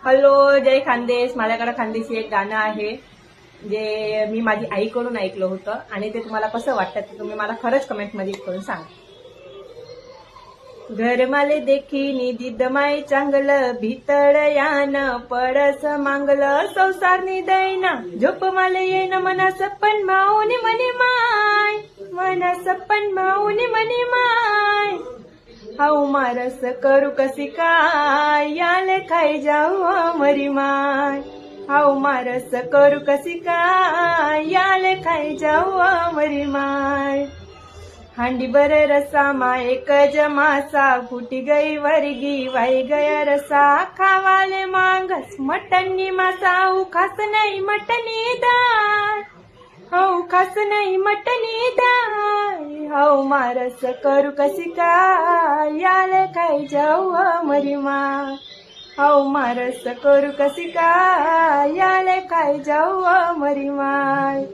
Hello, जय खानदेश. माझ्याकडे खानदेशी एक गाणं आहे जे मी माझी आईकडून ऐकलं होतं आणि ते तुम्हाला कसं वाटतं ते तुम्ही मला खरंच कमेंटमध्ये करून सांगा. घरमाले देखीनी दिद माय चांगलं भितळ यान पडस मांगलं संसारनी दैना झोप माले येन मनास पण माऊनी मनी माय मनास पण माऊनी मनी माय हाऊ मारस करू कसी काय याले खाई जाऊ मरी माय हाऊ मारस करू कसी काय याले खाई जाऊ मरी माय हांडी बर रसा माय कज मासा फुटी गई वर्गी वाई गया रसा खावाले मांगस मटनी मासा खास नाही मटनी दाळ हऊ खास नाही मटनी दाळ हऊ मारस करू कसी काय याले खाई जाऊ मरी माय हऊ मारस करू कसी काय याले खाई जाऊ मरी माय.